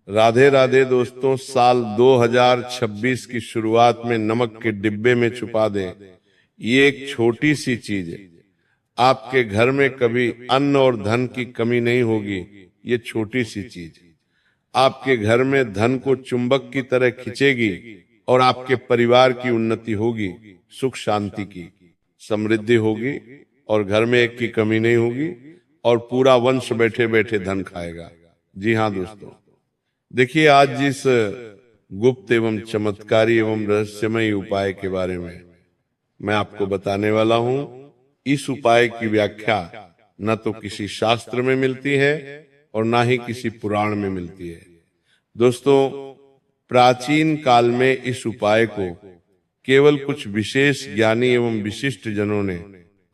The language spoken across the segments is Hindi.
राधे राधे दोस्तों। साल 2026 की शुरुआत में नमक के डिब्बे में छुपा दें, ये एक छोटी सी चीज है। आपके घर में कभी अन्न और धन की कमी नहीं होगी। ये छोटी सी चीज आपके घर में धन को चुंबक की तरह खींचेगी और आपके परिवार की उन्नति होगी, सुख शांति की समृद्धि होगी और घर में एक की कमी नहीं होगी और पूरा वंश बैठे बैठे धन खाएगा। जी हाँ दोस्तों, देखिए आज जिस गुप्त एवं चमत्कारी एवं रहस्यमय उपाय के बारे में मैं आपको बताने वाला हूं, इस उपाय की व्याख्या न तो किसी शास्त्र में मिलती है और ना ही किसी पुराण में मिलती है। दोस्तों, प्राचीन काल में इस उपाय को केवल कुछ विशेष ज्ञानी एवं विशिष्ट जनों ने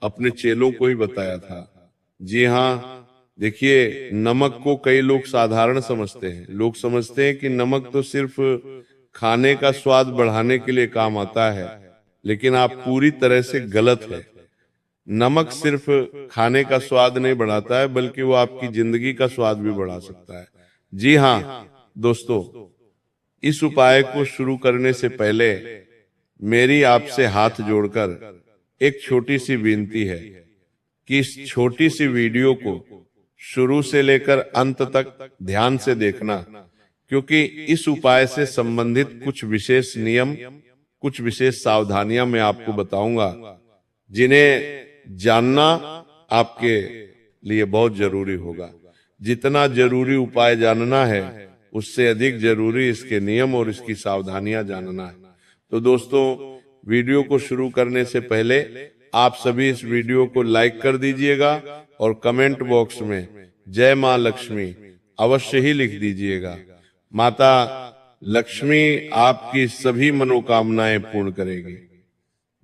अपने चेलों को ही बताया था। जी हाँ, देखिए नमक को कई लोग साधारण समझते हैं। लोग समझते हैं कि नमक तो सिर्फ खाने का स्वाद बढ़ाने के लिए काम आता है, लेकिन आप पूरी तरह से गलत है। नमक सिर्फ खाने का स्वाद नहीं बढ़ाता है, बल्कि वो आपकी जिंदगी का स्वाद भी बढ़ा सकता है। जी हाँ दोस्तों, इस उपाय को शुरू करने से पहले मेरी आपसे हाथ जोड़कर एक छोटी सी विनती है कि इस छोटी सी वीडियो को शुरू से लेकर अंत तक ध्यान से देखना, क्योंकि इस उपाय से संबंधित कुछ विशेष नियम, कुछ विशेष सावधानियां मैं आपको बताऊंगा, जिन्हें जानना आपके लिए बहुत जरूरी होगा। जितना जरूरी उपाय जानना है, उससे अधिक जरूरी इसके नियम और इसकी सावधानियां जानना है। तो दोस्तों, वीडियो को शुरू करने से पहले आप सभी इस वीडियो को लाइक कर दीजिएगा और कमेंट बॉक्स में जय मां लक्ष्मी अवश्य ही लिख दीजिएगा। माता लक्ष्मी आपकी सभी मनोकामनाएं पूर्ण करेगी।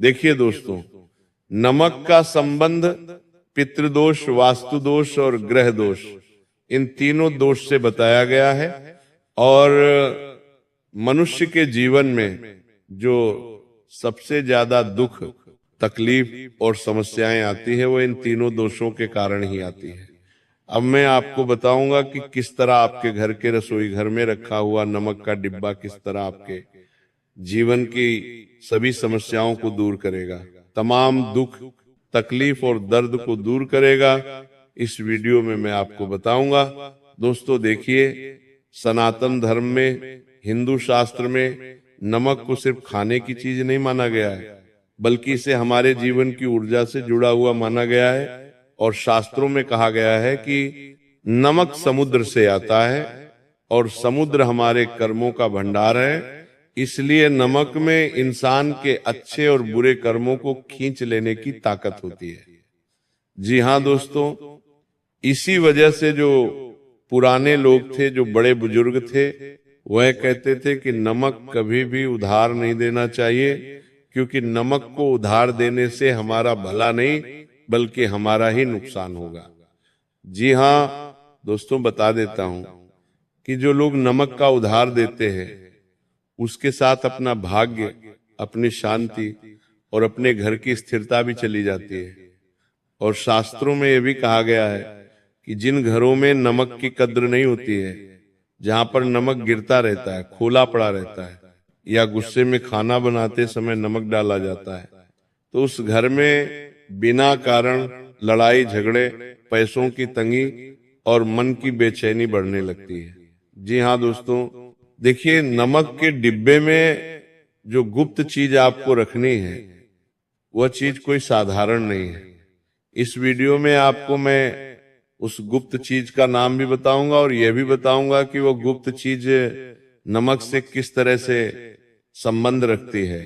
देखिए दोस्तों, नमक का संबंध पितृदोष, वास्तु दोष और ग्रह दोष, इन तीनों दोष से बताया गया है। और मनुष्य के जीवन में जो सबसे ज्यादा दुख, तकलीफ और समस्याएं आती है, वो इन तीनों दोषों के कारण ही आती है। अब मैं आपको बताऊंगा कि किस तरह आपके घर के रसोई घर में रखा हुआ नमक का डिब्बा किस तरह आपके जीवन की सभी समस्याओं को दूर करेगा, तमाम दुख, तकलीफ और दर्द को दूर करेगा। इस वीडियो में मैं आपको बताऊंगा। दोस्तों देखिए, सनातन धर्म में, हिंदू शास्त्र में नमक को सिर्फ खाने की चीज नहीं माना गया है, बल्कि इसे हमारे जीवन की ऊर्जा से जुड़ा हुआ माना गया है। और शास्त्रों में कहा गया है कि नमक समुद्र से आता है और समुद्र हमारे कर्मों का भंडार है। इसलिए नमक में इंसान के अच्छे और बुरे कर्मों को खींच लेने की ताकत होती है। जी हाँ दोस्तों, इसी वजह से जो पुराने लोग थे, जो बड़े बुजुर्ग थे, वह कहते थे कि नमक कभी भी उधार नहीं देना चाहिए, क्योंकि नमक को उधार देने से हमारा भला नहीं बल्कि हमारा ही नुकसान होगा। जी हाँ दोस्तों, बता देता हूं कि जो लोग नमक का उधार देते हैं, उसके साथ अपना भाग्य, अपनी शांति और अपने घर की स्थिरता भी चली जाती है। और शास्त्रों में यह भी कहा गया है कि जिन घरों में नमक की कद्र नहीं होती है, जहां पर नमक गिरता रहता है, खोला पड़ा रहता है, या गुस्से में खाना बनाते समय नमक डाला जाता है, तो उस घर में बिना कारण लड़ाई झगड़े, पैसों की तंगी और मन की बेचैनी बढ़ने लगती है। जी हाँ दोस्तों, देखिए नमक के डिब्बे में जो गुप्त चीज आपको रखनी है, वह चीज कोई साधारण नहीं है। इस वीडियो में आपको मैं उस गुप्त चीज का नाम भी बताऊंगा और यह भी बताऊंगा कि वो गुप्त चीज नमक से किस तरह से संबंध रखती है।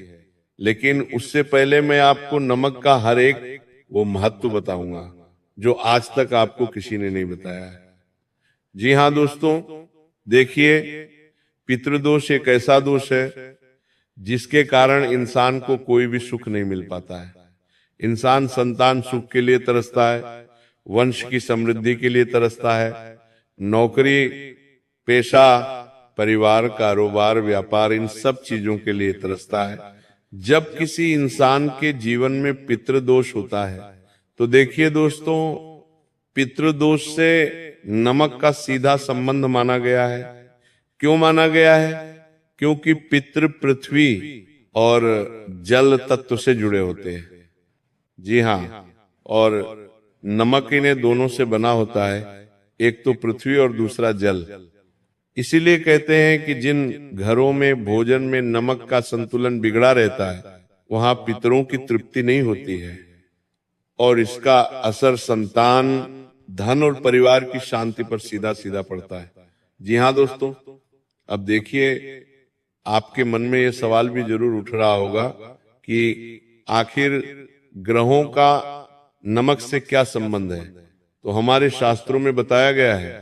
लेकिन उससे पहले मैं आपको नमक का हर एक वो महत्व बताऊंगा जो आज तक आपको किसी ने नहीं बताया है। जी हाँ दोस्तों, देखिए पितृदोष एक ऐसा दोष है जिसके कारण इंसान को कोई भी सुख नहीं मिल पाता है। इंसान संतान सुख के लिए तरसता है, वंश की समृद्धि के लिए तरसता है, नौकरी, पेशा, परिवार, कारोबार, व्यापार, इन सब चीजों के लिए तरसता है। जब किसी इंसान के जीवन में पितृदोष होता है, तो देखिए दोस्तों, पितृदोष से नमक का सीधा संबंध माना गया है। क्यों माना गया है? क्योंकि पितृ पृथ्वी और जल तत्व से जुड़े होते हैं। जी हाँ, और नमक इन्हें दोनों से बना होता है, एक तो पृथ्वी और दूसरा जल। इसीलिए कहते हैं कि जिन घरों में भोजन में नमक का संतुलन बिगड़ा रहता है, वहां पितरों की तृप्ति नहीं होती है, और इसका असर संतान, धन और परिवार की शांति पर सीधा सीधा पड़ता है। जी हाँ दोस्तों, अब देखिए, आपके मन में यह सवाल भी जरूर उठ रहा होगा कि आखिर ग्रहों का नमक से क्या संबंध है। तो हमारे शास्त्रों में बताया गया है,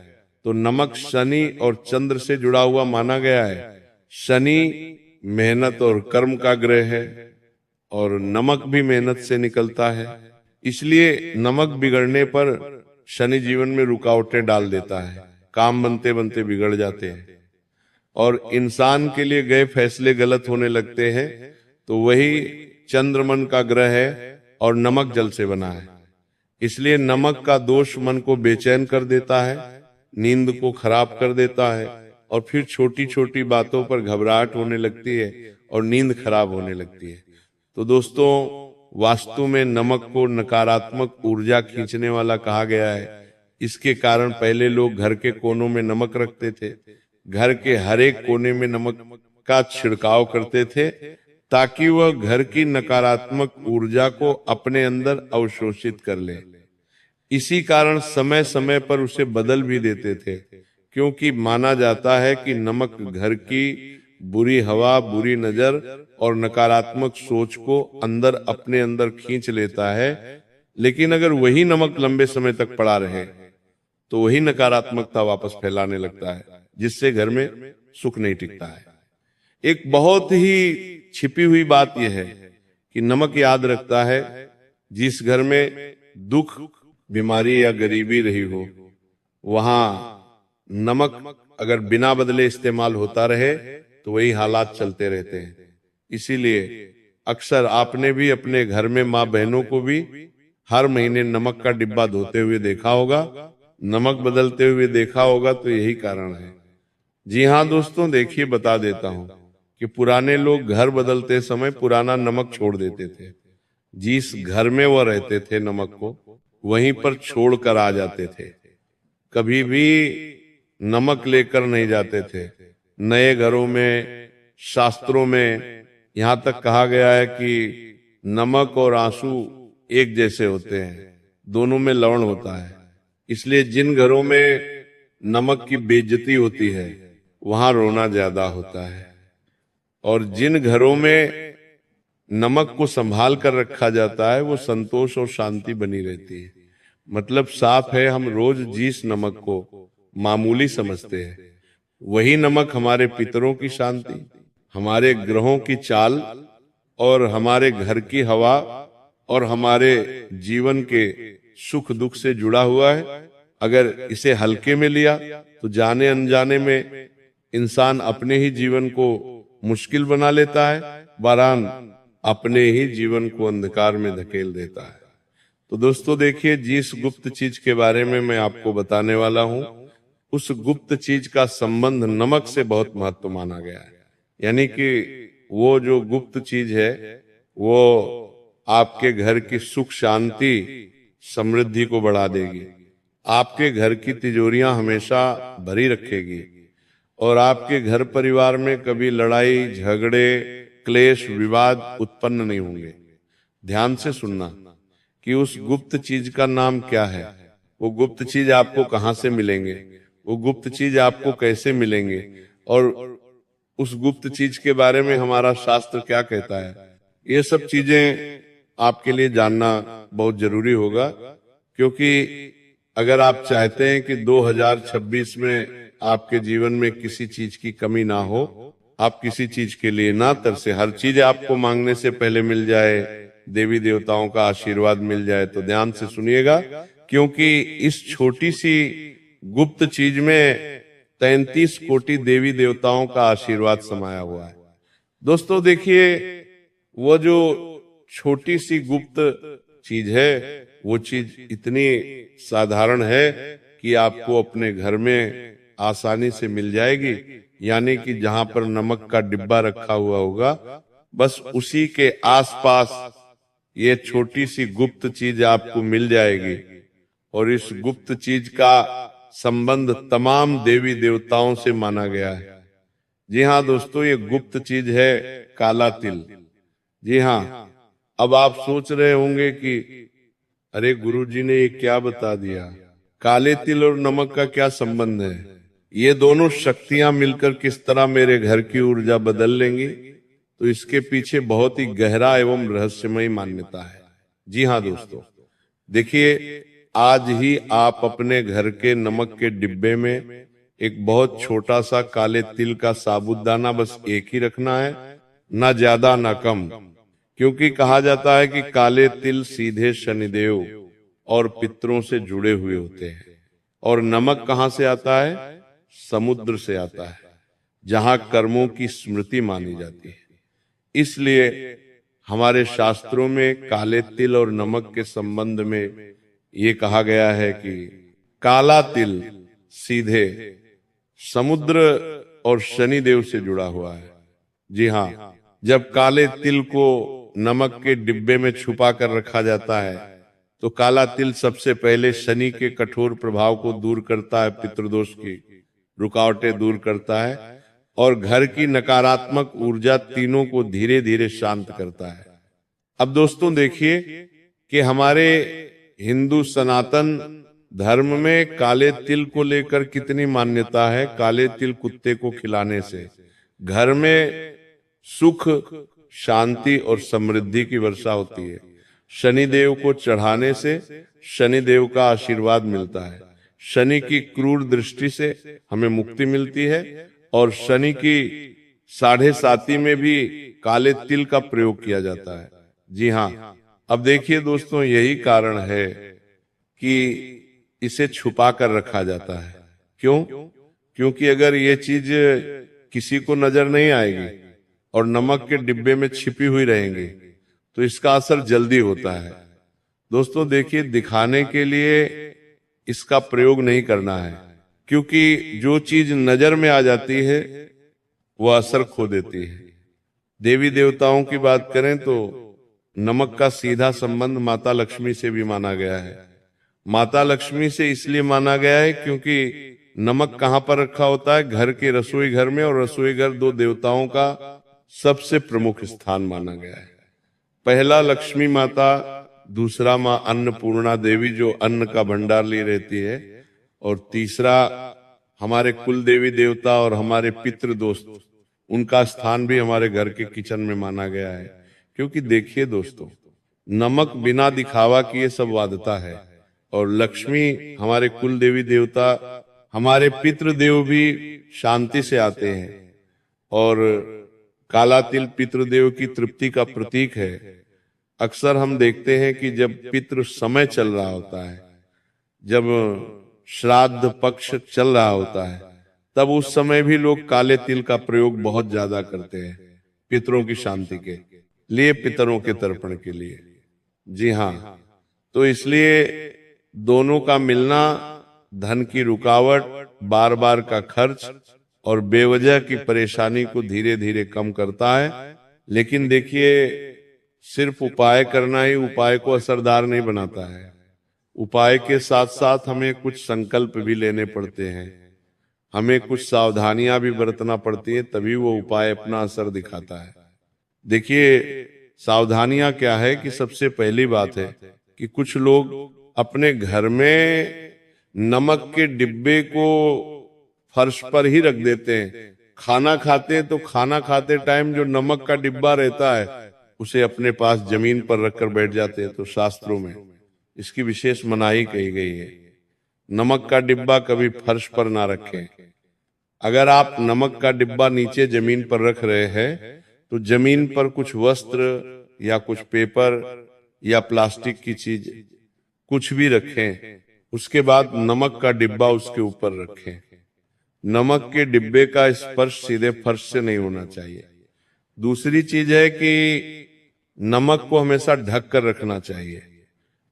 तो नमक शनि और चंद्र से जुड़ा हुआ माना गया है। शनि मेहनत और कर्म का ग्रह है, और नमक भी मेहनत से निकलता है। इसलिए नमक बिगड़ने पर शनि जीवन में रुकावटें डाल देता है, काम बनते बनते बिगड़ जाते हैं, और इंसान के लिए गए फैसले गलत होने लगते हैं। तो वही चंद्र मन का ग्रह है और नमक जल से बना है। इसलिए नमक का दोष मन को बेचैन कर देता है, नींद को खराब कर देता है, और फिर छोटी छोटी बातों पर घबराहट होने लगती है और नींद खराब होने लगती है। तो दोस्तों, वास्तु में नमक को नकारात्मक ऊर्जा खींचने वाला कहा गया है। इसके कारण पहले लोग घर के कोनों में नमक रखते थे, घर के हर एक कोने में नमक का छिड़काव करते थे, ताकि वह घर की नकारात्मक ऊर्जा को अपने अंदर अवशोषित कर ले। इसी कारण समय समय पर उसे बदल भी देते थे, क्योंकि माना जाता है कि नमक घर की बुरी हवा, बुरी नजर और नकारात्मक सोच को अंदर अपने अंदर खींच लेता है। लेकिन अगर वही नमक लंबे समय तक पड़ा रहे तो वही नकारात्मकता वापस फैलाने लगता है, जिससे घर में सुख नहीं टिकता है। एक बहुत ही छिपी हुई बात यह है कि नमक याद रखता है, जिस घर में दुख, बीमारी या गरीबी रही हो, वहां नमक अगर बिना बदले इस्तेमाल होता रहे तो वही हालात चलते रहते हैं। इसीलिए अक्सर आपने भी अपने घर में माँ बहनों को भी हर महीने नमक का डिब्बा धोते हुए देखा होगा, नमक बदलते हुए देखा होगा, तो यही कारण है। जी हाँ दोस्तों, देखिए, बता देता हूं कि पुराने लोग घर बदलते समय पुराना नमक छोड़ देते थे। जिस घर में वो रहते थे नमक को वहीं पर छोड़ कर आ जाते थे, कभी भी नमक लेकर नहीं जाते थे। नए घरों में, शास्त्रों में यहां तक कहा गया है कि नमक और आंसू एक जैसे होते हैं, दोनों में लवण होता है। इसलिए जिन घरों में नमक की बेइज्जती होती है वहां रोना ज्यादा होता है, और जिन घरों में नमक को संभाल कर रखा जाता है वो संतोष और शांति बनी रहती है। मतलब साफ है, हम रोज जिस नमक को मामूली समझते हैं, वही नमक हमारे पितरों की शांति, हमारे ग्रहों की चाल और हमारे घर की हवा और हमारे जीवन के सुख दुख से जुड़ा हुआ है। अगर इसे हल्के में लिया तो जाने अनजाने में इंसान अपने ही जीवन को मुश्किल बना लेता है, बहरहाल अपने ही जीवन को अंधकार में धकेल देता है। तो दोस्तों देखिए, जिस गुप्त चीज के बारे में मैं आपको बताने वाला हूं, उस गुप्त चीज का संबंध नमक से बहुत महत्व माना गया है। यानी कि वो जो गुप्त चीज है वो आपके घर की सुख शांति समृद्धि को बढ़ा देगी, आपके घर की तिजोरियां हमेशा भरी रखेगी, और आपके घर परिवार में कभी लड़ाई झगड़े क्लेश विवाद उत्पन्न नहीं होंगे। ध्यान से सुनना कि उस गुप्त चीज का नाम क्या है, वो गुप्त चीज आपको कहां से मिलेंगे, वो गुप्त चीज आपको कैसे मिलेंगे, और उस गुप्त चीज के बारे में हमारा शास्त्र क्या कहता है। ये सब चीजें आपके लिए जानना बहुत जरूरी होगा, क्योंकि अगर आप चाहते हैं कि 2026 में आपके जीवन में किसी चीज की कमी ना हो, आप किसी चीज के लिए ना तरसे, हर चीज आपको मांगने से पहले मिल जाए, देवी देवताओं का आशीर्वाद मिल जाए, तो ध्यान से सुनिएगा, क्योंकि इस छोटी सी गुप्त चीज में 33 कोटि देवी देवताओं का आशीर्वाद समाया हुआ है। दोस्तों देखिए, वो जो छोटी सी गुप्त चीज है वो चीज इतनी साधारण है कि आपको अपने घर में आसानी से मिल जाएगी, यानी कि जहां पर नमक का डिब्बा रखा हुआ होगा, बस उसी के आसपास ये छोटी सी गुप्त चीज आपको मिल जाएगी। और इस गुप्त चीज का संबंध तमाम देवी देवताओं से माना गया है। जी हाँ दोस्तों, ये गुप्त चीज है काला तिल। जी हाँ, अब आप सोच रहे होंगे कि अरे गुरुजी ने ये क्या बता दिया, काले तिल और नमक का क्या संबंध है, ये दोनों शक्तियां मिलकर किस तरह मेरे घर की ऊर्जा बदल लेंगी। तो इसके पीछे बहुत ही गहरा एवं रहस्यमयी मान्यता है। जी हाँ दोस्तों, देखिए, आज ही आप अपने घर के नमक के डिब्बे में एक बहुत छोटा सा काले तिल का साबुदाना बस एक ही रखना है, ना ज्यादा ना कम। क्योंकि कहा जाता है कि काले तिल सीधे शनिदेव और पितरों से जुड़े हुए होते हैं। और नमक कहाँ से आता है? समुद्र से आता है, जहां कर्मों की स्मृति मानी जाती है। इसलिए हमारे शास्त्रों में काले तिल और नमक के संबंध में ये कहा गया है कि काला तिल सीधे समुद्र और शनिदेव से जुड़ा हुआ है। जी हाँ, जब काले तिल को नमक के डिब्बे में छुपा कर रखा जाता है तो काला तिल सबसे पहले शनि के कठोर प्रभाव को दूर करता है, पितृदोष की रुकावटें दूर करता है और घर की नकारात्मक ऊर्जा तीनों को धीरे धीरे शांत करता है। अब दोस्तों देखिए कि हमारे हिंदू सनातन धर्म में काले तिल को लेकर कितनी मान्यता है। काले तिल कुत्ते को खिलाने से घर में सुख, शांति और समृद्धि की वर्षा होती है। शनिदेव को चढ़ाने से शनिदेव का आशीर्वाद मिलता है। शनि की क्रूर दृष्टि से हमें मुक्ति मिलती है और शनि की 7.5 में भी काले तिल का प्रयोग किया जाता है। जी हाँ, अब देखिए दोस्तों, यही कारण है कि इसे छुपा कर रखा जाता है। क्यों? क्योंकि अगर ये चीज किसी को नजर नहीं आएगी और नमक के डिब्बे में छिपी हुई रहेंगी तो इसका असर जल्दी होता है। दोस्तों देखिए, दिखाने के लिए इसका प्रयोग नहीं करना है, क्योंकि जो चीज नजर में आ जाती है वो असर खो देती है। देवी देवताओं की बात करें तो नमक का सीधा संबंध माता लक्ष्मी से भी माना गया है। माता लक्ष्मी से इसलिए माना गया है क्योंकि नमक कहाँ पर रखा होता है? घर के रसोई घर में, और रसोई घर 2 देवताओं का सबसे प्रमुख स्थान माना गया है। पहला लक्ष्मी माता, दूसरा माँ अन्नपूर्णा देवी जो अन्न का भंडार ली रहती है, और तीसरा हमारे कुल देवी देवता और हमारे पितृ दोस्त, उनका स्थान भी हमारे घर के किचन में माना गया है। क्योंकि देखिए दोस्तों, नमक बिना दिखावा किए सब वादता है और लक्ष्मी हमारे कुल देवी देवता, हमारे पितृदेव भी शांति से आते हैं और काला तिल पितृदेव की तृप्ति का प्रतीक है। अक्सर हम देखते हैं कि जब पितृ समय चल रहा होता है, जब श्राद्ध पक्ष चल रहा होता है, तब उस समय भी लोग काले तिल का प्रयोग बहुत ज्यादा करते हैं, पितरों की शांति के लिए, पितरों के तर्पण के लिए। जी हाँ, तो इसलिए दोनों का मिलना धन की रुकावट, बार बार का खर्च और बेवजह की परेशानी को धीरे धीरे कम करता है। लेकिन देखिए, सिर्फ उपाय करना ही उपाय को असरदार नहीं बनाता है। उपाय के साथ साथ हमें कुछ संकल्प भी लेने पड़ते हैं, हमें कुछ सावधानियां भी बरतना पड़ती है, तभी वो उपाय अपना असर दिखाता है। देखिए, सावधानियां क्या है कि सबसे पहली बात है कि कुछ लोग अपने घर में नमक के डिब्बे को फर्श पर ही रख देते हैं। खाना खाते हैं तो खाना खाते टाइम जो नमक का डिब्बा रहता है उसे अपने पास जमीन पर रखकर बैठ जाते हैं। तो शास्त्रों में इसकी विशेष मनाही कही गई है। नमक का डिब्बा कभी फर्श पर ना रखें। अगर आप नमक का डिब्बा नीचे जमीन पर रख रहे हैं तो जमीन पर कुछ वस्त्र या कुछ पेपर या प्लास्टिक की चीज कुछ भी रखें, उसके बाद नमक का डिब्बा उसके ऊपर रखें। नमक के डिब्बे का स्पर्श सीधे फर्श से नहीं होना चाहिए। दूसरी चीज है कि नमक को हमेशा ढक कर रखना चाहिए,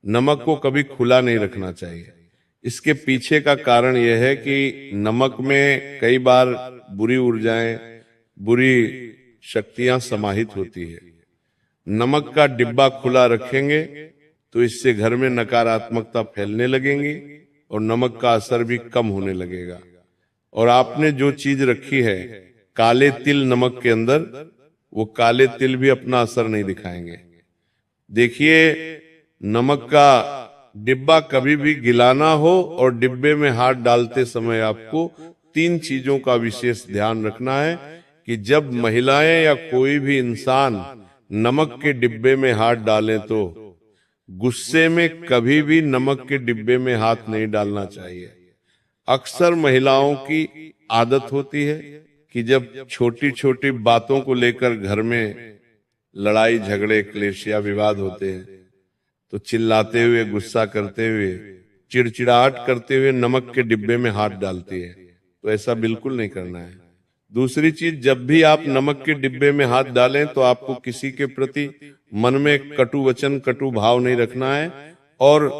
नमक को कभी खुला नहीं रखना चाहिए। इसके पीछे का कारण यह है कि नमक में कई बार बुरी ऊर्जाएं, बुरी शक्तियां समाहित होती है। नमक का डिब्बा खुला रखेंगे तो इससे घर में नकारात्मकता फैलने लगेंगी और नमक का असर भी कम होने लगेगा। और आपने जो चीज रखी है काले तिल नमक के अंदर, वो काले तिल भी अपना असर नहीं दिखाएंगे। देखिए, नमक का डिब्बा कभी भी गिलाना हो और डिब्बे में हाथ डालते समय आपको 3 चीजों का विशेष ध्यान रखना है कि जब महिलाएं या कोई भी इंसान नमक के डिब्बे में हाथ डालें तो गुस्से में कभी भी नमक के डिब्बे में हाथ नहीं डालना चाहिए। अक्सर महिलाओं की आदत होती है कि जब छोटी छोटी बातों को लेकर घर में लड़ाई झगड़े क्लेश या विवाद होते हैं तो चिल्लाते हुए, गुस्सा करते हुए, चिड़चिड़ाहट करते हुए नमक के डिब्बे में हाथ डालती है। तो ऐसा बिल्कुल नहीं करना है। दूसरी चीज, जब भी आप नमक के डिब्बे में हाथ डालें तो आपको किसी के प्रति मन में कटु वचन, कटु भाव नहीं रखना है और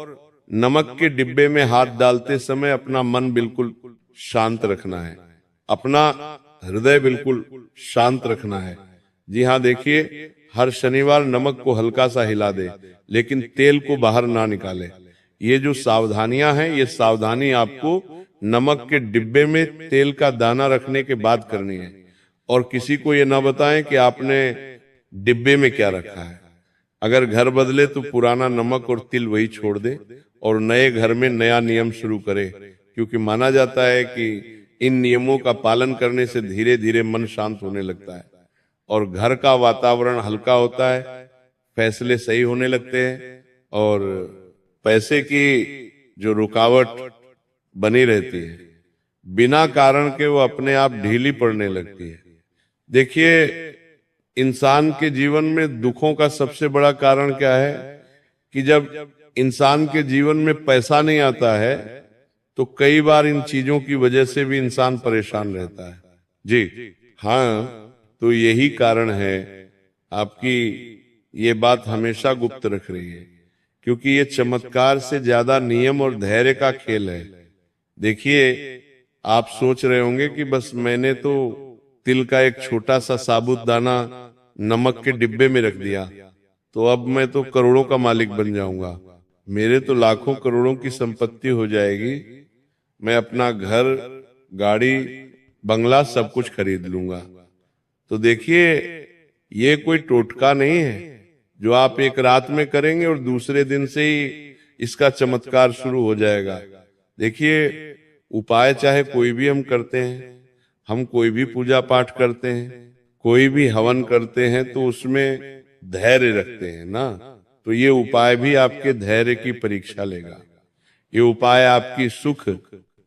नमक के डिब्बे में हाथ डालते समय अपना मन बिल्कुल शांत रखना है, अपना हृदय बिल्कुल शांत रखना है। जी हाँ, देखिए, हर शनिवार नमक को हल्का सा हिला दे लेकिन तेल को बाहर ना निकाले। ये जो सावधानियां हैं, ये सावधानी आपको नमक के डिब्बे में तेल का दाना रखने के बाद करनी है। और किसी को ये ना बताएं कि आपने डिब्बे में क्या रखा है। अगर घर बदले तो पुराना नमक और तिल वही छोड़ दे और नए घर में नया नियम शुरू करे, क्योंकि माना जाता है कि इन नियमों का पालन करने से धीरे धीरे मन शांत होने लगता है और घर का वातावरण हल्का होता है, फैसले सही होने लगते हैं और पैसे की जो रुकावट बनी रहती है बिना कारण के वो अपने आप ढीली पड़ने लगती है। देखिए, इंसान के जीवन में दुखों का सबसे बड़ा कारण क्या है कि जब इंसान के जीवन में पैसा नहीं आता है तो कई बार इन चीजों की वजह से भी इंसान परेशान रहता है। जी हाँ, तो यही कारण है। आपकी ये बात हमेशा गुप्त रख रही है, क्योंकि ये चमत्कार से ज्यादा नियम और धैर्य का खेल है। देखिए, आप सोच रहे होंगे कि बस मैंने तो तिल का एक छोटा सा साबुत दाना नमक के डिब्बे में रख दिया तो अब मैं तो करोड़ों का मालिक बन जाऊंगा, मेरे तो लाखों करोड़ों की संपत्ति हो जाएगी, मैं अपना घर, गाड़ी, बंगला सब कुछ खरीद लूंगा। तो देखिए, ये कोई टोटका नहीं है जो आप एक रात में करेंगे और दूसरे दिन से ही इसका चमत्कार शुरू हो जाएगा। देखिए, उपाय चाहे कोई भी हम करते हैं, हम कोई भी पूजा पाठ करते हैं, कोई भी हवन करते हैं तो उसमें धैर्य रखते हैं ना, तो ये उपाय भी आपके धैर्य की परीक्षा लेगा। ये उपाय आपकी सुख,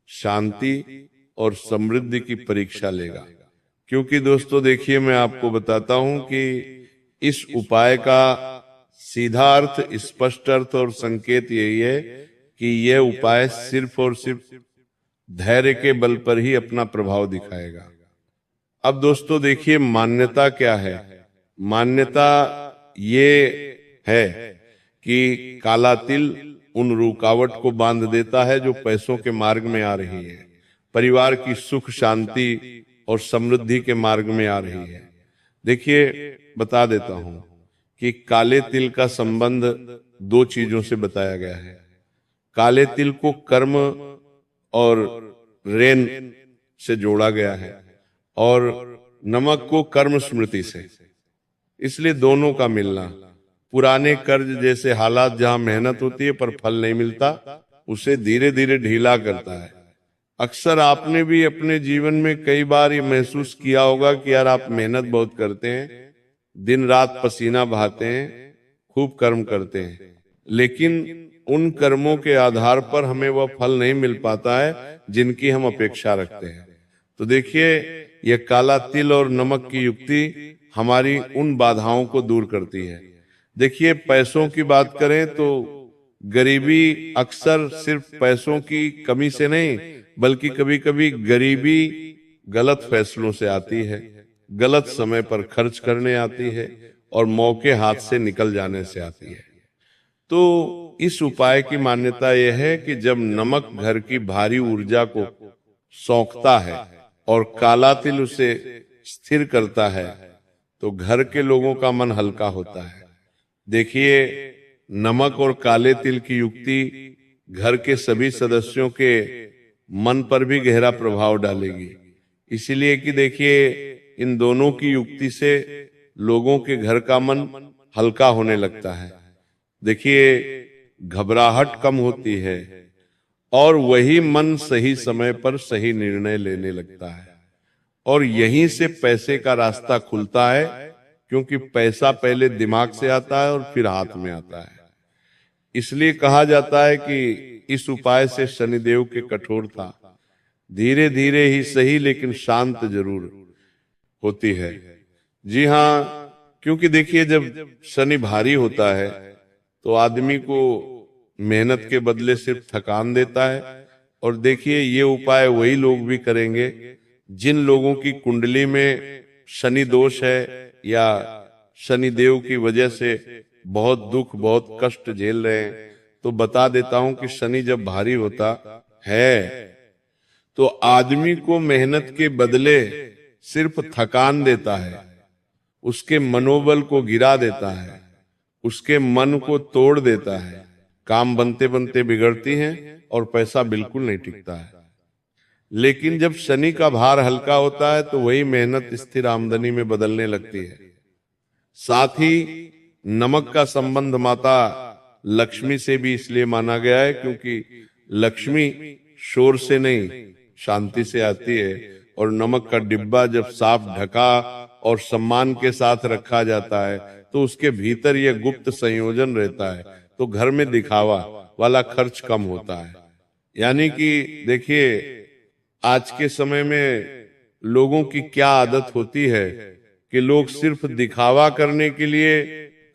शांति और समृद्धि की परीक्षा लेगा। क्योंकि दोस्तों देखिए, मैं आपको बताता हूं कि इस उपाय का सीधा अर्थ, स्पष्ट अर्थ और संकेत यही है कि यह उपाय सिर्फ और सिर्फ धैर्य के बल पर ही अपना प्रभाव दिखाएगा। अब दोस्तों देखिए, मान्यता क्या है? मान्यता ये है कि काला तिल उन रुकावट को बांध देता है जो पैसों के मार्ग में आ रही है, परिवार की सुख, शांति और समृद्धि के मार्ग में आ रही है। देखिए, बता देता हूं कि काले तिल का संबंध 2 चीजों से बताया गया है। काले तिल को कर्म और रेन से जोड़ा गया है और नमक को कर्म स्मृति से, इसलिए दोनों का मिलना। पुराने कर्ज जैसे हालात जहां मेहनत होती है पर फल नहीं मिलता, उसे धीरे धीरे ढीला करता है। अक्सर आपने भी अपने जीवन में कई बार ये महसूस किया होगा कि यार, आप मेहनत बहुत करते हैं, दिन रात पसीना बहाते हैं, खूब कर्म करते हैं, लेकिन उन कर्मों के आधार पर हमें वह फल नहीं मिल पाता है जिनकी हम अपेक्षा रखते हैं। तो देखिए, यह काला तिल और नमक की युक्ति हमारी उन बाधाओं को दूर करती है। देखिए, पैसों की बात करें तो गरीबी अक्सर सिर्फ पैसों की कमी से नहीं, बल्कि कभी कभी गरीबी गलत फैसलों से आती है, गलत समय पर खर्च करने आती है और मौके हाथ से निकल जाने से आती है। तो इस उपाय की मान्यता यह है कि जब नमक घर की भारी ऊर्जा को सौंकता है और काला तिल उसे स्थिर करता है तो घर के लोगों का मन हल्का होता है। देखिए, नमक और काले तिल की युक्ति घर के सभी सदस्यों के मन पर भी गहरा प्रभाव डालेगी। इसलिए कि देखिए, इन दोनों की युक्ति से लोगों के घर का मन हल्का होने लगता है। देखिए, घबराहट कम होती है और वही मन सही समय पर सही निर्णय लेने लगता है और यहीं से पैसे का रास्ता खुलता है, क्योंकि पैसा पहले दिमाग से आता है और फिर हाथ में आता है। इसलिए कहा जाता है कि इस उपाय से शनिदेव के कठोर था, धीरे धीरे ही सही लेकिन शांत जरूर होती है। जी हाँ, क्योंकि देखिए, जब शनि भारी होता है तो आदमी को मेहनत के बदले सिर्फ थकान देता है। और देखिए, ये उपाय वही लोग भी करेंगे जिन लोगों की कुंडली में शनि दोष है या शनि देव की वजह से बहुत दुख बहुत कष्ट झेल रहे हैं। तो बता देता हूं कि शनि जब भारी होता है तो आदमी को मेहनत के बदले सिर्फ थकान देता है, उसके मनोबल को गिरा देता है, उसके मन को तोड़ देता है। काम बनते बनते बिगड़ती हैं और पैसा बिल्कुल नहीं टिकता है। लेकिन जब शनि का भार हल्का होता है तो वही मेहनत स्थिर आमदनी में बदलने लगती है। साथ ही नमक का संबंध माता लक्ष्मी से भी इसलिए माना गया है क्योंकि लक्ष्मी शोर से नहीं शांति से आती है। और नमक का डिब्बा जब साफ ढका और सम्मान के साथ रखा जाता है तो उसके भीतर यह गुप्त संयोजन रहता है, तो घर में दिखावा वाला खर्च कम होता है। यानी कि देखिए, आज के समय में लोगों की क्या आदत होती है कि लोग सिर्फ दिखावा करने के लिए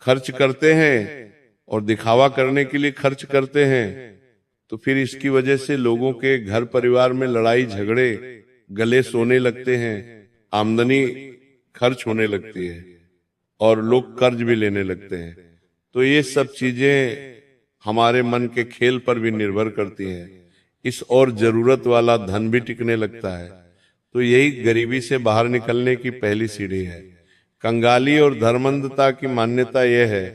खर्च करते हैं और दिखावा करने के लिए खर्च करते हैं, तो फिर इसकी वजह से लोगों के घर परिवार में लड़ाई झगड़े गले सोने लगते हैं, आमदनी खर्च होने लगती है और लोग कर्ज भी लेने लगते हैं। तो ये सब चीजें हमारे मन के खेल पर भी निर्भर करती हैं। इस और जरूरत वाला धन भी टिकने लगता है। तो यही गरीबी से बाहर निकलने की पहली सीढ़ी है। कंगाली और धर्मंधता की मान्यता यह है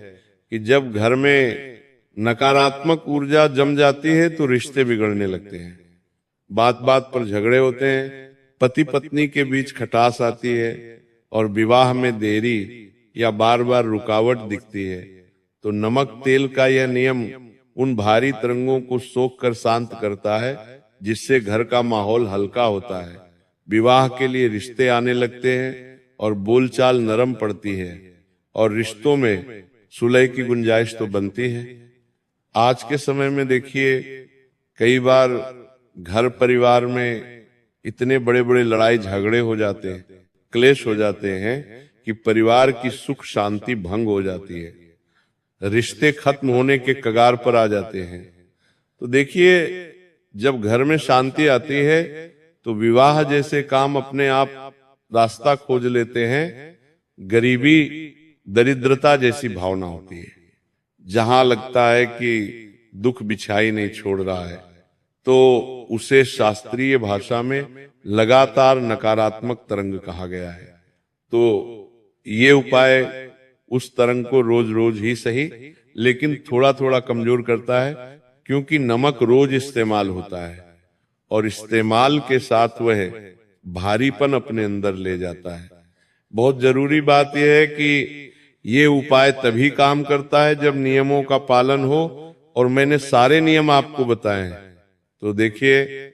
कि जब घर में नकारात्मक ऊर्जा जम जाती है तो रिश्ते बिगड़ने लगते हैं, बात बात पर झगड़े होते हैं, पति पत्नी के बीच खटास आती है और विवाह में देरी या बार बार रुकावट दिखती है। तो नमक तेल का यह नियम उन भारी तरंगों को सोख कर शांत करता है, जिससे घर का माहौल हल्का होता है, विवाह के लिए रिश्ते आने लगते हैं और बोलचाल नरम पड़ती है और रिश्तों में सुलह की गुंजाइश तो बनती है। आज के समय में देखिए, कई बार घर परिवार में इतने बड़े बड़े लड़ाई झगड़े हो जाते हैं, क्लेश हो जाते हैं कि परिवार की सुख शांति भंग हो जाती है, रिश्ते खत्म होने के कगार पर आ जाते हैं। तो देखिए, जब घर में शांति आती है तो विवाह जैसे काम अपने आप रास्ता खोज लेते हैं। गरीबी दरिद्रता जैसी भावना होती है, जहां लगता है कि दुख बिछाई नहीं छोड़ रहा है, तो उसे शास्त्रीय भाषा में लगातार नकारात्मक तरंग कहा गया है। तो ये उपाय उस तरंग को रोज रोज ही सही लेकिन थोड़ा थोड़ा कमजोर करता है, क्योंकि नमक रोज इस्तेमाल होता है और इस्तेमाल के साथ वह भारीपन अपने अंदर ले जाता है। बहुत जरूरी बात यह है कि ये उपाय तभी काम करता है जब नियमों का पालन हो, और मैंने सारे नियम आपको बताए हैं। तो देखिए,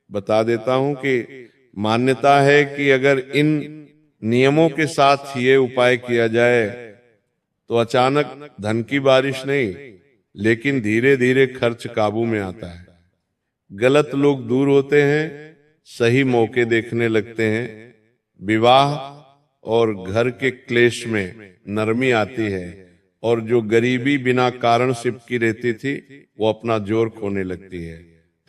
बता देता हूं कि मान्यता है कि अगर इन नियमों के साथ ये उपाय किया जाए तो अचानक धन की बारिश नहीं, लेकिन धीरे धीरे खर्च काबू में आता है, गलत लोग दूर होते हैं, सही मौके देखने लगते हैं, विवाह और घर के क्लेश में नरमी आती है, और जो गरीबी बिना कारण सिपकी रहती थी वो अपना जोर खोने लगती है।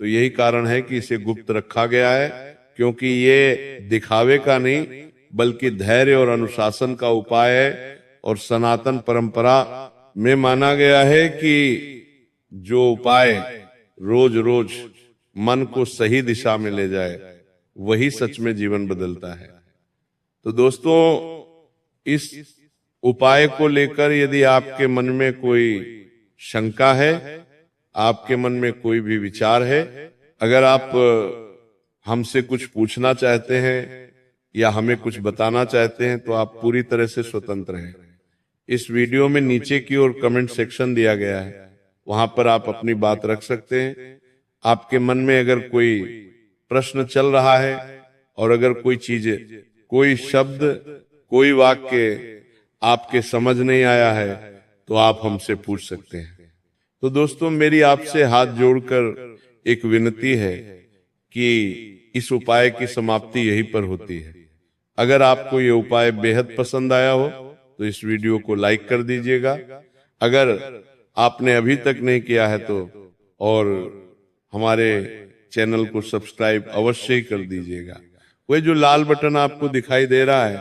तो यही कारण है कि इसे गुप्त रखा गया है, क्योंकि ये दिखावे का नहीं बल्कि धैर्य और अनुशासन का उपाय है। और सनातन परंपरा में माना गया है कि जो उपाय रोज रोज मन को सही दिशा में ले जाए वही सच में जीवन बदलता है। तो दोस्तों, इस उपाय को लेकर यदि आपके मन में कोई शंका है, आपके मन में कोई भी विचार है, अगर आप हमसे कुछ पूछना चाहते हैं या हमें कुछ बताना चाहते हैं, तो आप पूरी तरह से स्वतंत्र हैं। इस वीडियो में नीचे की ओर कमेंट सेक्शन दिया गया है, वहां पर आप अपनी बात रख सकते हैं। आपके मन में अगर कोई प्रश्न चल रहा है और अगर कोई चीज, कोई शब्द, कोई वाक्य आपके समझ नहीं आया है, तो आप हमसे पूछ सकते हैं। तो दोस्तों, मेरी आपसे हाथ जोड़कर एक विनती है कि इस उपाय की समाप्ति यहीं पर होती है। अगर आपको ये उपाय बेहद पसंद आया हो तो इस वीडियो को लाइक कर दीजिएगा। अगर आपने अभी तक नहीं किया है तो और हमारे चैनल को सब्सक्राइब अवश्य ही कर दीजिएगा। वह जो लाल बटन आपको दिखाई दे रहा है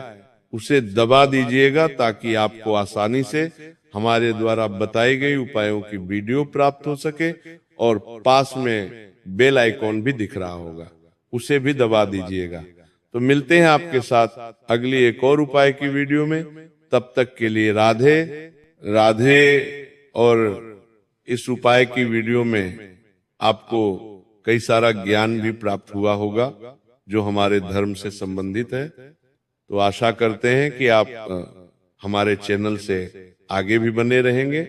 उसे दबा दीजिएगा, ताकि आपको आसानी से हमारे द्वारा बताई गई उपायों की वीडियो प्राप्त हो सके। और पास में बेल आइकॉन भी दिख रहा होगा, उसे भी दबा दीजिएगा। तो मिलते हैं आपके साथ अगली एक और उपाय की वीडियो में। तब तक के लिए राधे राधे। और इस उपाय की वीडियो में आपको कई सारा ज्ञान भी प्राप्त हुआ होगा जो हमारे धर्म से संबंधित है। तो आशा करते हैं कि आप हमारे चैनल से आगे भी बने रहेंगे।